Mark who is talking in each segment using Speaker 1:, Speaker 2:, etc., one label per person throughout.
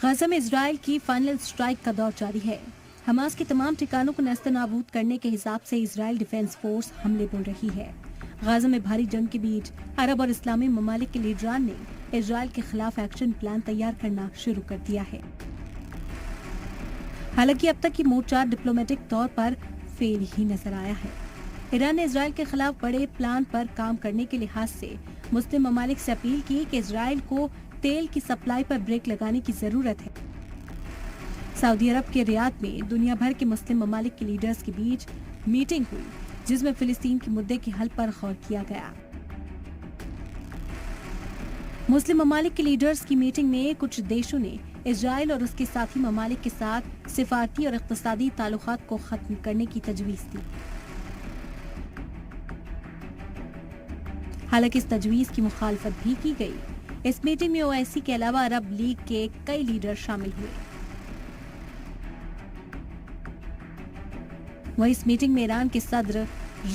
Speaker 1: غزہ میں اسرائیل کی final strike کا دور جاری ہے۔ حماس کے تمام ٹھکانوں کو نیست و نابود کرنے کے حساب سے اسرائیل ڈیفنس فورس حملے بول رہی ہے۔ غزہ میں بھاری جنگ کے بیچ عرب اور اسلامی ممالک کے لیڈران نے اسرائیل کے خلاف ایکشن پلان تیار کرنا شروع کر دیا ہے۔ حالانکہ اب تک یہ مورچہ ڈپلومیٹک طور پر فیل ہی نظر آیا ہے۔ ایران نے اسرائیل کے خلاف بڑے پلان پر کام کرنے کے لحاظ سے مسلم ممالک سے اپیل کی کہ اسرائیل کو تیل کی سپلائی پر بریک لگانے کی ضرورت ہے۔ سعودی عرب کے ریاض میں دنیا بھر کے مسلم ممالک کے لیڈرز کے بیچ میٹنگ ہوئی، جس میں فلسطین کے مدعے کے حل پر غور کیا گیا۔ مسلم ممالک کے لیڈرز کی میٹنگ میں کچھ دیشوں نے اسرائیل اور اس کے ساتھی ممالک کے ساتھ سفارتی اور اقتصادی تعلقات کو ختم کرنے کی تجویز دی۔ حالانکہ اس تجویز کی مخالفت بھی کی گئی۔ اس میٹنگ میں OIC کے علاوہ عرب لیگ کے کئی لیڈر شامل ہوئے۔ وہیں اس میٹنگ میں ایران کے صدر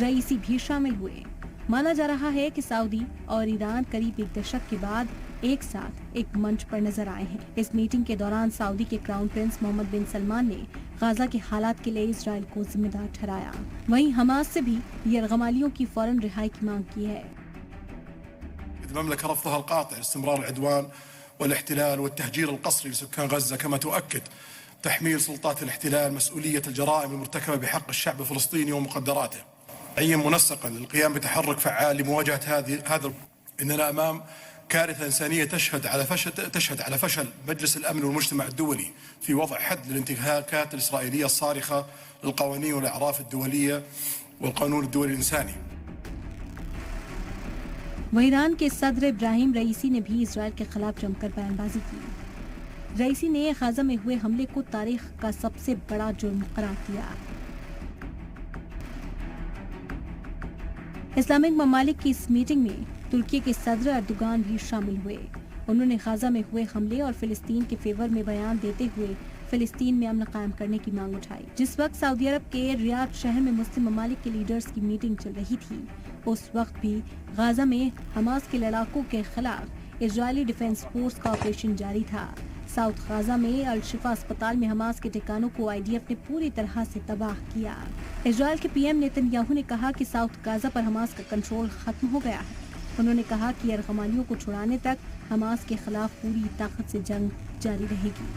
Speaker 1: رئیسی بھی شامل ہوئے۔ مانا جا رہا ہے کہ سعودی اور ایران قریب ایک دشک کے بعد ایک ساتھ ایک منچ پر نظر آئے ہیں۔ اس میٹنگ کے دوران سعودی کے کراؤن پرنس محمد بن سلمان نے غزہ کے حالات کے لیے اسرائیل کو ذمہ دار ٹھہرایا۔ وہیں حماس سے بھی یرغمالیوں کی فوراً رہائی کی مانگ کی ہے۔
Speaker 2: المملكة رفضها القاطع لاستمرار العدوان والاحتلال والتهجير القسري لسكان غزة، كما تؤكد تحميل سلطات الاحتلال مسؤولية الجرائم المرتكبة بحق الشعب الفلسطيني ومقدراته. عين منسقا للقيام بتحرك فعال لمواجهة هذا. إننا أمام كارثة إنسانية تشهد على فشل مجلس الأمن والمجتمع الدولي في وضع حد للانتهاكات الإسرائيلية الصارخة للقوانين والأعراف الدولية والقانون الدولي الإنساني.
Speaker 1: وہ ایران کے صدر ابراہیم رئیسی نے بھی اسرائیل کے خلاف جم کر بیان بازی کی۔ رئیسی نے غزہ میں ہوئے حملے کو تاریخ کا سب سے بڑا جرم قرار دیا۔ اسلامک ممالک کی اس میٹنگ میں ترکی کے صدر اردوغان بھی شامل ہوئے۔ انہوں نے غزہ میں ہوئے حملے اور فلسطین کے فیور میں بیان دیتے ہوئے فلسطین میں امن قائم کرنے کی مانگ اٹھائی۔ جس وقت سعودی عرب کے ریاض شہر میں مسلم ممالک کے لیڈرز کی میٹنگ چل رہی تھی، اس وقت بھی غزہ میں حماس کے لڑاکوں کے خلاف اسرائیلی ڈیفنس فورس کا آپریشن جاری تھا۔ ساؤتھ غزہ میں الشفا اسپتال میں حماس کے ٹھکانوں کو IDF نے پوری طرح سے تباہ کیا۔ اسرائیل کے PM نیتن یاہو نے کہا کہ ساؤتھ غزہ پر حماس کا کنٹرول ختم ہو گیا ہے۔ انہوں نے کہا کہ یرغمالیوں کو چھڑانے تک حماس کے خلاف پوری طاقت سے جنگ جاری رہے گی۔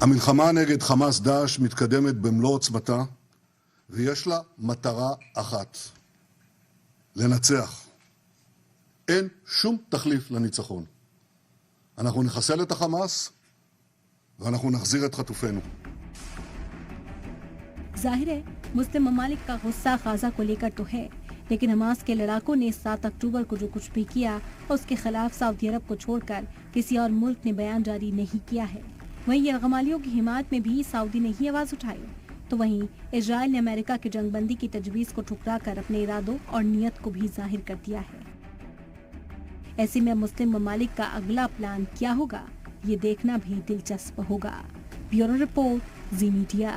Speaker 3: המלחמה נגד חמאס דאעש מתקדמת במלוא עוצמתה, ויש לה מטרה אחת: לנצח. אין שום תחליף לניצחון. אנחנו נחסל את החמאס ואנחנו נחזיר את חטופינו.
Speaker 1: ظاہر ہے مسلم ممالک کا غصہ غزہ کو لے کر تو ہے، لیکن حماس کے لڑاکوں نے 7 اکتوبر کو جو کچھ بھی کیا اس کے خلاف سعودی عرب کو چھوڑ کر کسی اور ملک نے بیان جاری نہیں کیا ہے۔ وہیں یرغمالیوں کی حمایت میں بھی سعودی نے ہی آواز اٹھائی، تو وہیں اسرائیل نے امریکہ کی جنگ بندی کی تجویز کو ٹھکرا کر اپنے ارادوں اور نیت کو بھی ظاہر کر دیا ہے۔ ایسے میں مسلم ممالک کا اگلا پلان کیا ہوگا، یہ دیکھنا بھی دلچسپ ہوگا۔ بیورو رپورٹ، زی میڈیا۔